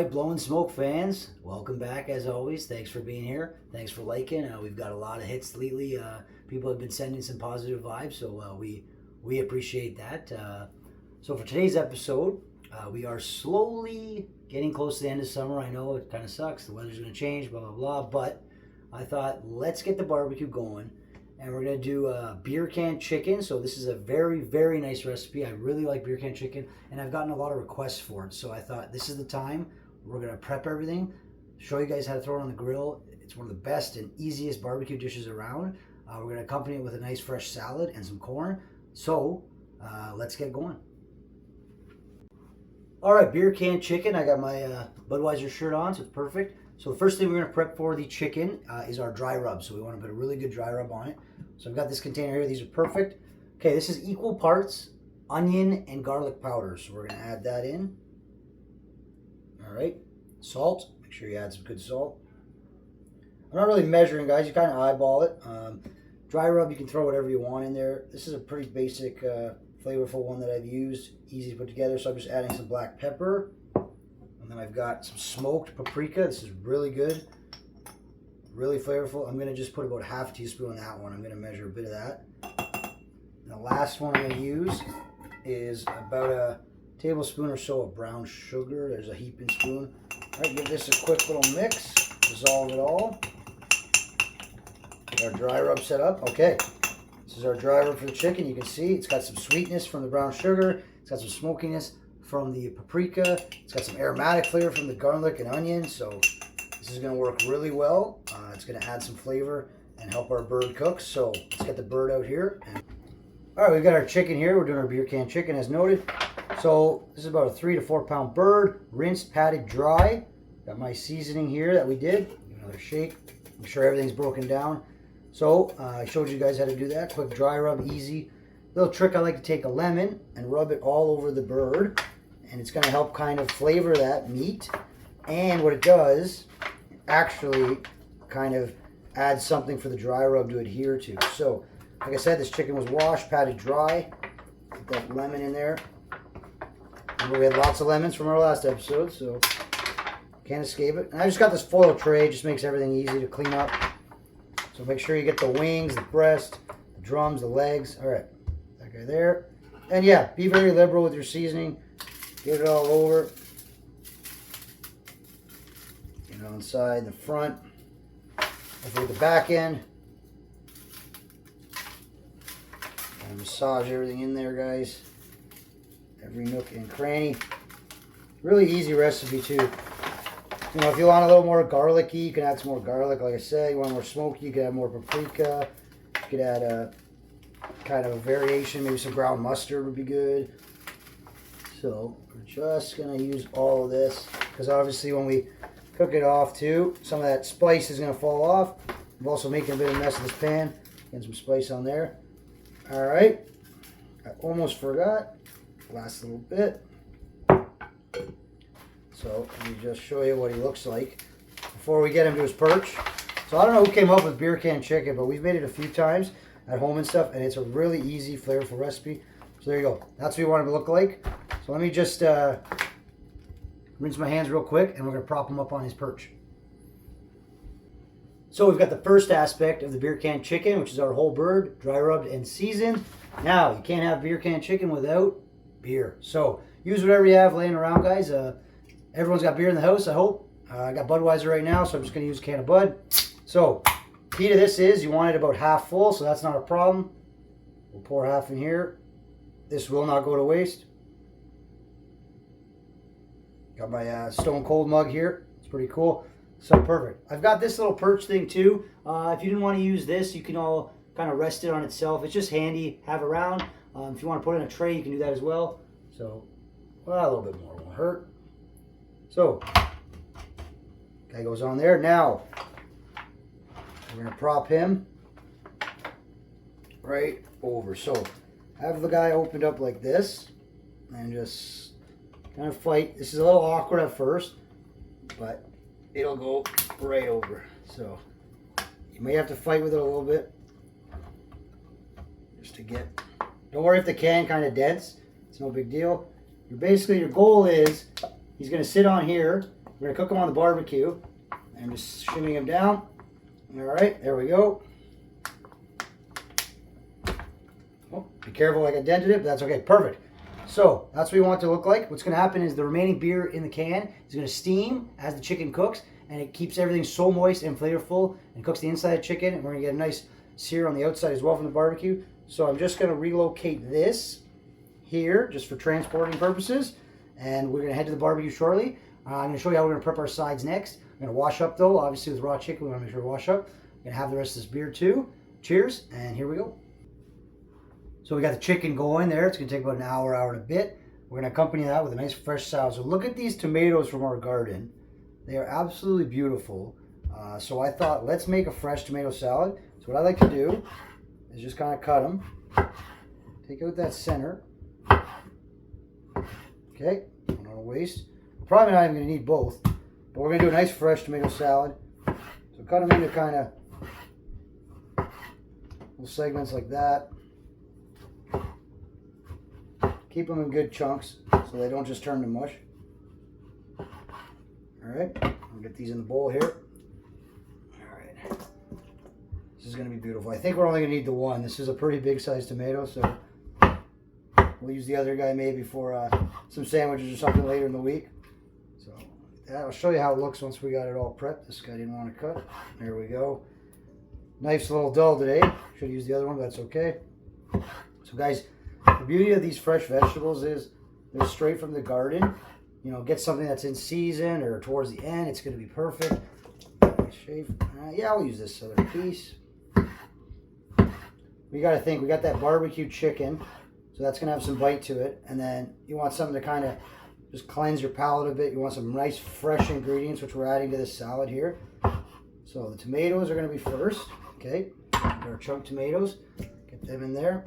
right, Blowing Smoke fans, welcome back as always. Thanks for being here. Thanks for liking. We've got a lot of hits lately. People have been sending some positive vibes, so we appreciate that. So for today's episode, we are slowly getting close to the end of summer. I know it kind of sucks. The weather's going to change, blah, blah, blah. But I thought, let's get the barbecue going. And we're going to do beer can chicken. So this is a very, very nice recipe. I really like beer can chicken. And I've gotten a lot of requests for it. So I thought this is the time. We're going to prep everything, show you guys how to throw it on the grill. It's one of the best and easiest barbecue dishes around. We're going to accompany it with a nice fresh salad and some corn. So let's get going. All right, beer can chicken. I got my Budweiser shirt on, so it's perfect. So the first thing we're going to prep for the chicken is our dry rub. So we want to put a really good dry rub on it. So I've got this container here. These are perfect. Okay, this is equal parts onion and garlic powder. So we're going to add that in. All right, salt. Make sure you add some good salt. I'm not really measuring, guys. You kind of eyeball it. Dry rub, you can throw whatever you want in there. This is a pretty basic, flavorful one that I've used. Easy to put together. So I'm just adding some black pepper. And then I've got some smoked paprika. This is really good. Really flavorful. I'm going to just put about half a teaspoon on that one. I'm going to measure a bit of that. And the last one I'm going to use is about a tablespoon or so of brown sugar. There's a heaping spoon. All right, give this a quick little mix. Dissolve it all. Get our dry rub set up. Okay, this is our dry rub for the chicken. You can see it's got some sweetness from the brown sugar. It's got some smokiness from the paprika. It's got some aromatic flavor from the garlic and onion. So this is going to work really well. It's going to add some flavor and help our bird cook. So let's get the bird out here. All right, we've got our chicken here. We're doing our beer can chicken as noted. So this is about a 3 to 4 pound bird, rinsed, patted dry. Got my seasoning here that we did. Give it another shake. Make sure everything's broken down. So I showed you guys how to do that. Quick dry rub, easy. Little trick, I like to take a lemon and rub it all over the bird. And it's going to help kind of flavor that meat. And what it does, actually kind of adds something for the dry rub to adhere to. So, like I said, this chicken was washed, patted dry. Put that lemon in there. Remember, we had lots of lemons from our last episode, so can't escape it. And I just got this foil tray. Just makes everything easy to clean up. So make sure you get the wings, the breast, the drums, the legs. All right, that guy there. And yeah, be very liberal with your seasoning. Get it all over. Get it on the side, the front, hopefully the back end. And massage everything in there, guys. Every nook and cranny. Really easy recipe too. You know, if you want a little more garlicky, you can add some more garlic. Like I said, you want more smoky, you can add more paprika. You could add a kind of a variation, maybe some ground mustard would be good. So we're just going to use all of this because obviously when we cook it off too, some of that spice is going to fall off. I'm also making a bit of a mess of this pan. Getting some spice on there. All right. I almost forgot. Last little bit. So let me just show you what he looks like before we get him to his perch. So I don't know who came up with beer can chicken, but we've made it a few times at home and stuff, and it's a really easy, flavorful recipe. So there you go. That's what you want him to look like. So let me just rinse my hands real quick, and we're going to prop him up on his perch. So we've got the first aspect of the beer can chicken, which is our whole bird, dry rubbed and seasoned. Now, you can't have beer can chicken without beer. So use whatever you have laying around, guys. Everyone's got beer in the house, I hope. I got Budweiser right now, so I'm just going to use a can of Bud. So, key to this is you want it about half full, so that's not a problem. We'll pour half in here. This will not go to waste. Got my Stone Cold mug here. It's pretty cool. So perfect. I've got this little perch thing too. If you didn't want to use this, you can all kind of rest it on itself. It's just handy, have around. If you want to put it in a tray, you can do that as well. So, well, a little bit more won't hurt. So, guy goes on there. Now, we're going to prop him right over. So, have the guy opened up like this and just kind of fight. This is a little awkward at first, but it'll go right over. So, you may have to fight with it a little bit just to get. Don't worry if the can kind of dents. It's no big deal. Your goal is he's going to sit on here We're gonna cook them on the barbecue. I'm just shimmying them down. All right, there we go. Oh, be careful, like I dented it, but that's okay. Perfect. So that's what we want it to look like. What's gonna happen is the remaining beer in the can is gonna steam as the chicken cooks, and it keeps everything so moist and flavorful and cooks the inside of the chicken. And we're gonna get a nice sear on the outside as well from the barbecue. So I'm just gonna relocate this here just for transporting purposes, and we're gonna head to the barbecue shortly. I'm gonna show you how we're gonna prep our sides next. I'm gonna wash up though, obviously with raw chicken, we wanna make sure we wash up. I'm gonna have the rest of this beer too. Cheers, and here we go. So we got the chicken going there. It's gonna take about an hour, hour and a bit. We're gonna accompany that with a nice fresh salad. So look at these tomatoes from our garden. They are absolutely beautiful. So I thought, let's make a fresh tomato salad. So what I like to do is just kind of cut them. Take out that center. Okay, don't want to waste. Probably not even gonna need both, but we're gonna do a nice fresh tomato salad. So cut them into kind of little segments like that. Keep them in good chunks so they don't just turn to mush. All right, I'll get these in the bowl here. All right, this is gonna be beautiful. I think we're only gonna need the one. This is a pretty big sized tomato, so we'll use the other guy maybe for some sandwiches or something later in the week. So I'll show you how it looks once we got it all prepped. This guy didn't want to cut. There we go. Knife's a little dull today. Should have used the other one, but that's okay. So guys, the beauty of these fresh vegetables is they're straight from the garden. You know, get something that's in season or towards the end, it's going to be perfect. Shave. Yeah, I'll use this other piece. We got to think, we got that barbecue chicken, so that's going to have some bite to it. And then you want something to kind of just cleanse your palate a bit. You want some nice fresh ingredients, which we're adding to this salad here. So the tomatoes are going to be first. Okay, our chunk tomatoes. Get them in there.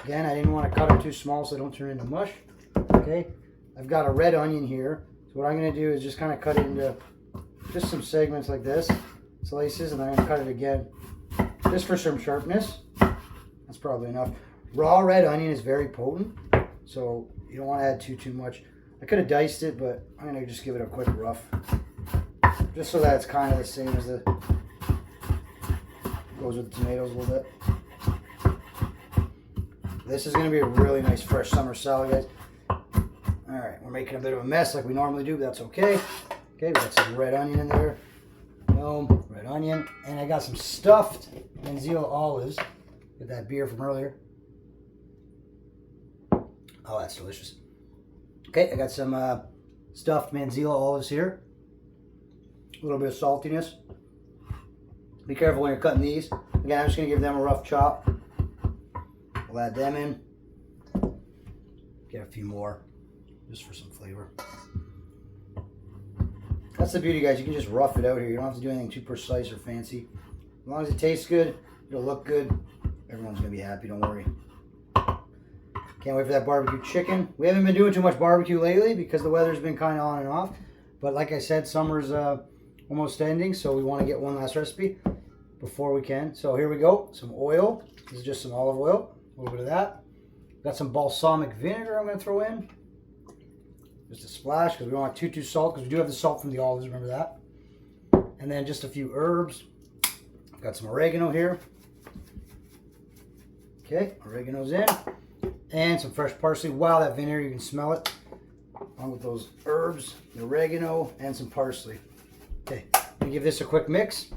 Again, I didn't want to cut them too small so they don't turn into mush. Okay, I've got a red onion here. So what I'm going to do is just kind of cut it into just some segments like this, slices, and I'm going to cut it again just for some sharpness. That's probably enough. Raw red onion is very potent, so you don't want to add too much. I could have diced it, but I'm going to just give it a quick rough, just so that it's kind of the same as the goes with the tomatoes a little bit. This is going to be a really nice fresh summer salad, guys. All right, we're making a bit of a mess like we normally do, but that's okay. Okay, we got some red onion in there. Boom, red onion. And I got some stuffed Manzanillo olives with that beer from earlier. Oh, that's delicious. Okay, I got some stuffed Manzanillo olives here. A little bit of saltiness. Be careful when you're cutting these. Again, I'm just going to give them a rough chop. We'll add them in. Get a few more, just for some flavor. That's the beauty, guys. You can just rough it out here. You don't have to do anything too precise or fancy. As long as it tastes good, it'll look good. Everyone's going to be happy, don't worry. Can't wait for that barbecue chicken. We haven't been doing too much barbecue lately because the weather's been kind of on and off. But like I said, summer's almost ending, so we want to get one last recipe before we can. So here we go. Some oil. This is just some olive oil. A little bit of that. Got some balsamic vinegar I'm going to throw in. Just a splash because we don't want too salt, because we do have the salt from the olives, remember that. And then just a few herbs. I've got some oregano here. Okay, oregano's in. And some fresh parsley. Wow, that vinegar, you can smell it. Along with those herbs, the oregano, and some parsley. Okay, I'm going to give this a quick mix.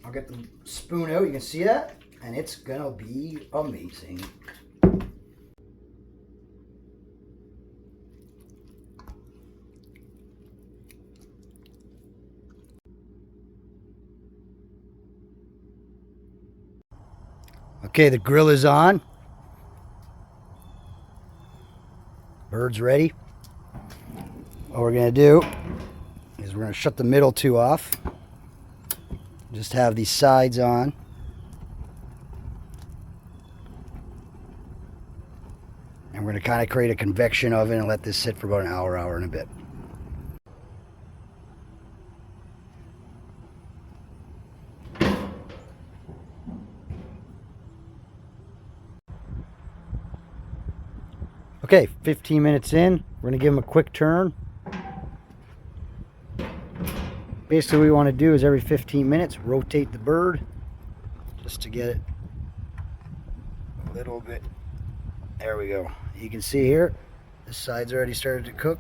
I'll get the spoon out, you can see that. And it's going to be amazing. Okay, the grill is on. Bird's ready. What we're going to do is we're going to shut the middle two off. Just have these sides on. And we're going to kind of create a convection oven and let this sit for about an hour, hour and a bit. Okay, 15 minutes in. We're going to give them a quick turn. Basically what we want to do is every 15 minutes rotate the bird just to get it a little bit. There we go. You can see here this side's already started to cook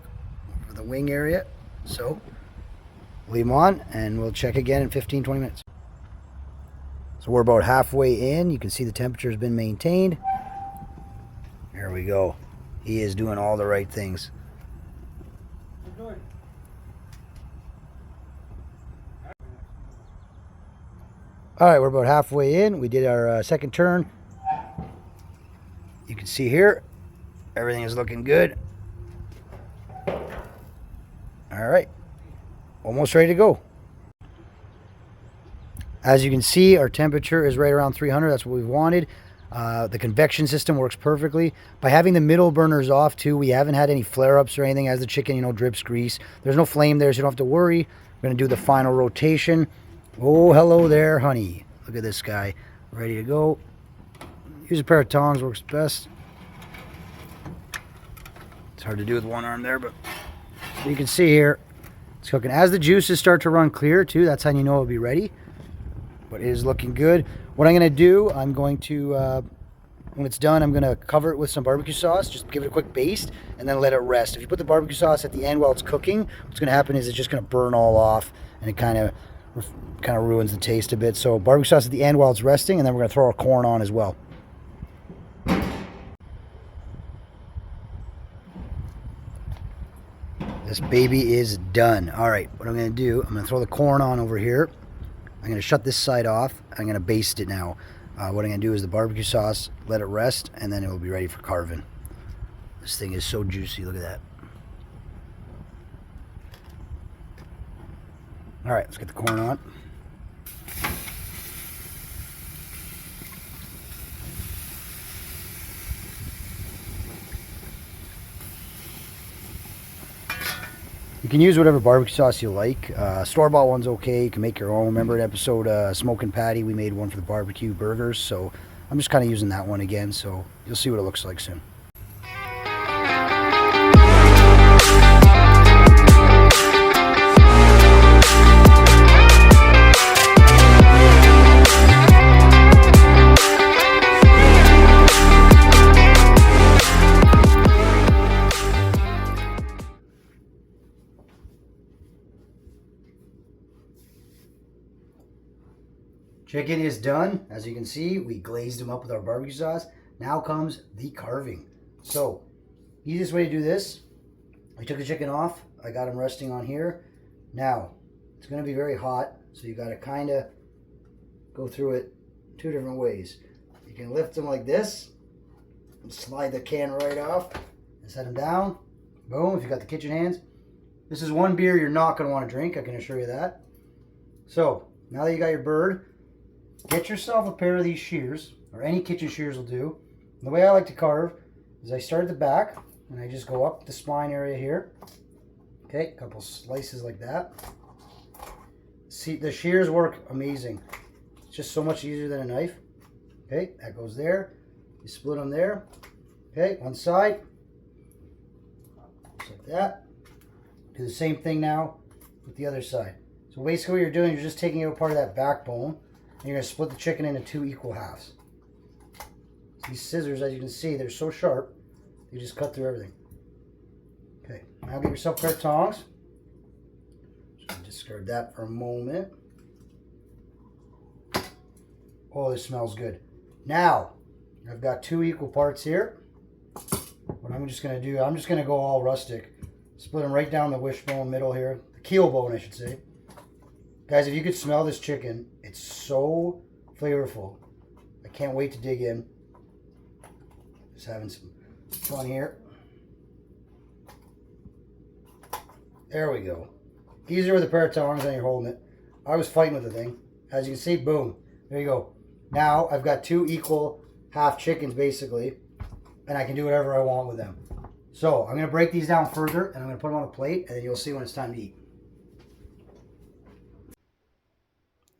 for the wing area, so leave them on and we'll check again in 15-20 minutes. So we're about halfway in. You can see the temperature has been maintained. There we go. He is doing all the right things. All right, we're about halfway in. We did our second turn. You can see here, everything is looking good. All right, almost ready to go. As you can see, our temperature is right around 300. That's what we wanted. The convection system works perfectly. By having the middle burners off too, we haven't had any flare-ups or anything as the chicken, you know, drips grease. There's no flame there, so you don't have to worry. We're gonna do the final rotation. Oh, hello there, honey. Look at this guy, ready to go. Use a pair of tongs, works best. It's hard to do with one arm there, but you can see here, it's cooking. As the juices start to run clear too, that's how you know it'll be ready. But it is looking good. What I'm gonna do, I'm going to, when it's done, I'm gonna cover it with some barbecue sauce, just give it a quick baste, and then let it rest. If you put the barbecue sauce at the end while it's cooking, what's gonna happen is it's just gonna burn all off, and it kind of ruins the taste a bit. So barbecue sauce at the end while it's resting, and then we're gonna throw our corn on as well. This baby is done. All right, what I'm gonna do, I'm gonna throw the corn on over here. I'm gonna shut this side off. I'm gonna baste it now. What I'm gonna do is the barbecue sauce, let it rest, and then it will be ready for carving. This thing is so juicy, look at that. All right, let's get the corn on. You can use whatever barbecue sauce you like. Store-bought one's okay. You can make your own. Remember an episode, Smokin' Patty? We made one for the barbecue burgers. So I'm just kind of using that one again. So you'll see what it looks like soon. Chicken is done. As you can see, we glazed them up with our barbecue sauce. Now comes the carving. So, easiest way to do this, I took the chicken off. I got them resting on here. Now, it's going to be very hot, so you got to kind of go through it two different ways. You can lift them like this, and slide the can right off, and set them down. Boom, if you got the kitchen hands. This is one beer you're not going to want to drink, I can assure you that. So, now that you got your bird, get yourself a pair of these shears, or any kitchen shears will do. And the way I like to carve is I start at the back, and I just go up the spine area here. Okay, a couple slices like that. See, the shears work amazing. It's just so much easier than a knife. Okay, that goes there. You split them there. Okay, one side. Just like that. Do the same thing now with the other side. So basically what you're doing, you're just taking out part of that backbone, and you're going to split the chicken into two equal halves. These scissors, as you can see, they're so sharp, you just cut through everything. Okay, now get yourself a pair of tongs. Just discard that for a moment. Oh, this smells good. Now, I've got two equal parts here. What I'm just going to do, I'm just going to go all rustic. Split them right down the wishbone middle here. The keel bone, I should say. Guys, if you could smell this chicken, it's so flavorful. I can't wait to dig in. Just having some fun here. There we go. Easier with a pair of tongs than you're holding it. I was fighting with the thing. As you can see, boom. There you go. Now I've got two equal half chickens basically, and I can do whatever I want with them. So I'm going to break these down further, and I'm going to put them on a plate, and then you'll see when it's time to eat.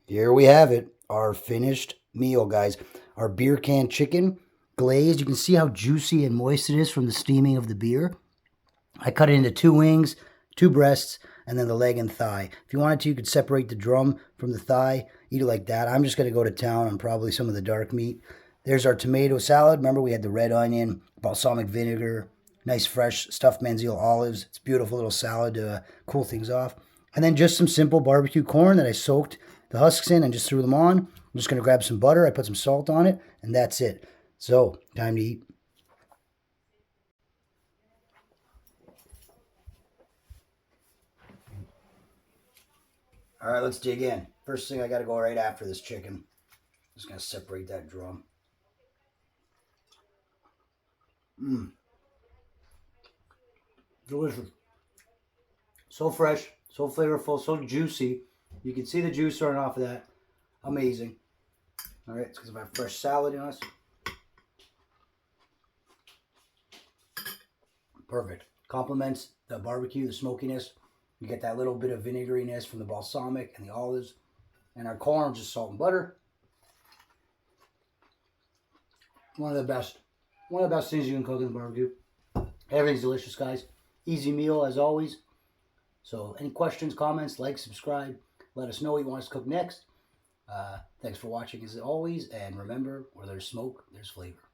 Here we have it, our finished meal, guys. Our beer can chicken, glazed. You can see how juicy and moist it is from the steaming of the beer. I cut it into 2 wings, 2 breasts, and then the leg and thigh. If you wanted to, you could separate the drum from the thigh, eat it like that. I'm just going to go to town on probably some of the dark meat. There's our tomato salad. Remember, we had the red onion, balsamic vinegar, nice fresh stuffed Manzil olives. It's a beautiful little salad to cool things off. And then just some simple barbecue corn that I soaked the husks in and just threw them on. I'm just going to grab some butter. I put some salt on it, and that's it. So, time to eat. All right, let's dig in. First thing, I got to go right after this chicken. Just going to separate that drum. Delicious. So fresh, so flavorful, so juicy. You can see the juice running off of that. Amazing. All right, it's because of our fresh salad in us. Perfect. Complements the barbecue, the smokiness. You get that little bit of vinegariness from the balsamic and the olives. And our corn, just salt and butter. One of the best things you can cook in the barbecue. Everything's delicious, guys. Easy meal as always. So any questions, comments, like, subscribe. Let us know what you want us to cook next. Thanks for watching as always. And remember, where there's smoke, there's flavor.